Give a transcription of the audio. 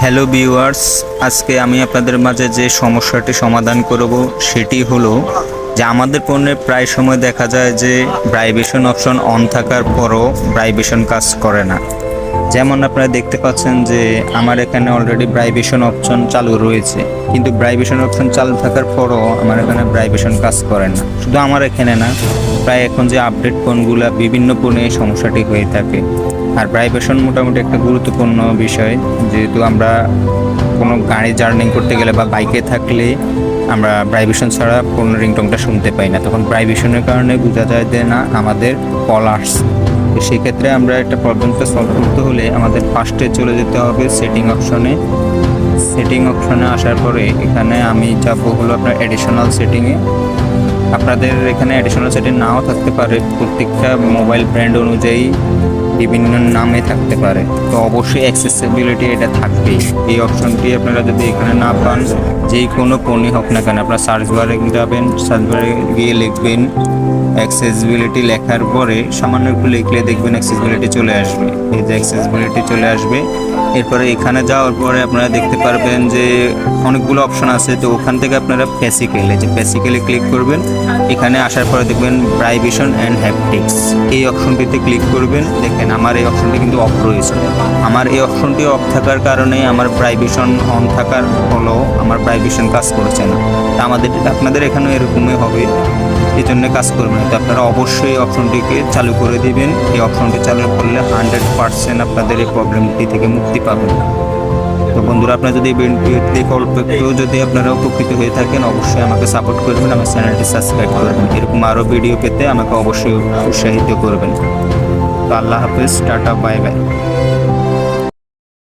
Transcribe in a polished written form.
Hello viewers, আজকে আমি আপনাদের মাঝে যে সমস্যাটি সমাধান করব সেটি হলো যে আমাদের পণ্যে প্রায় সময় দেখা যায় যে ভাইব্রেশন অপশন অন থাকার পরও ভাইব্রেশন কাজ করে না। যেমন আপনারা দেখতে পাচ্ছেন যে আমার এখানে অলরেডি ভাইব্রেশন অপশন চালু রয়েছে, কিন্তু ভাইব্রেশন অপশন চালু থাকার পরও আমার এখানে ভাইব্রেশন কাজ করে না। শুধু আমার এখানে না, প্রায় এখন যে আপডেট ফোনগুলো বিভিন্ন ফোনে এই সমস্যাটি হয়ে থাকে। আর ভাইব্রেশন মোটামুটি একটা গুরুত্বপূর্ণ বিষয়, যেহেতু আমরা কোনো গাড়ি জার্নি করতে গেলে বা বাইকে থাকলে আমরা ভাইব্রেশন ছাড়া কোনো রিংটোনটা শুনতে পাই না। তখন ভাইব্রেশনের কারণে বোঝা যায় যে না, আমাদের কল আসছে। তো সেক্ষেত্রে আমরা একটা প্রবলেমটা সলভ করতে হলে আমাদের ফার্স্টে চলে যেতে হবে সেটিং অপশনে। সেটিং অপশনে আসার পরে এখানে আমি যাবো হলো আপনার অ্যাডিশনাল সেটিংয়ে। আপনাদের এখানে অ্যাডিশনাল সেটিং নাও থাকতে পারে, প্রত্যেকটা মোবাইল ব্র্যান্ড অনুযায়ী বিভিন্ন নামে থাকতে পারে। তো অবশ্যই অ্যাক্সেসিবিলিটি এটা থাকবেই। এই অপশনটি আপনারা যদি এখানে না পান, যেই কোনো ফোনই হোক না কেন, আপনারা সার্চ বারে যাবেন, সার্চ বারে গিয়ে লিখবেন অ্যাক্সেসিবিলিটি। লেখার পরে সামান্য একটু লিখলে দেখবেন অ্যাক্সেসিবিলিটি চলে আসবে। এই যে অ্যাক্সেসিবিলিটি চলে আসবে, এরপরে এখানে যাওয়ার পরে আপনারা দেখতে পারবেন যে অনেকগুলো অপশন আছে। তো ওখান থেকে আপনারা বেসিক্যালি ক্লিক করবেন। এখানে আসার পরে দেখবেন ভাইব্রেশন অ্যান্ড হ্যাপটিক্স, এই অপশনটিতে ক্লিক করবেন। দেখেন আমার এই অপশনটি কিন্তু অফ রয়েছে। আমার এই অপশনটি অফ থাকার কারণে আমার ভাইব্রেশন অন থাকার ফলেও আমার ভাইব্রেশন কাজ করছে না। আপনাদের এখানেও এরকমই হবে, এই জন্য কাজ করবে না। তো আপনারা অবশ্যই এই অপশনটিকে চালু করে দিবেন। এই অপশনটি চালু করলে 100% আপনাদের এই প্রবলেমটি থেকে মুক্তি পাবেন। তো বন্ধুরা, আপনারা যদি এই ভিডিওটি অল্প একটু যদি আপনারা উপকৃত হয়ে থাকেন, অবশ্যই আমাকে সাপোর্ট করবেন, আমার চ্যানেলটি সাবস্ক্রাইব করবেন। এরকম আরও ভিডিও পেতে আমাকে অবশ্যই উৎসাহিত করবেন। তো আল্লাহ হাফেজ, টাটা, বাই বাই।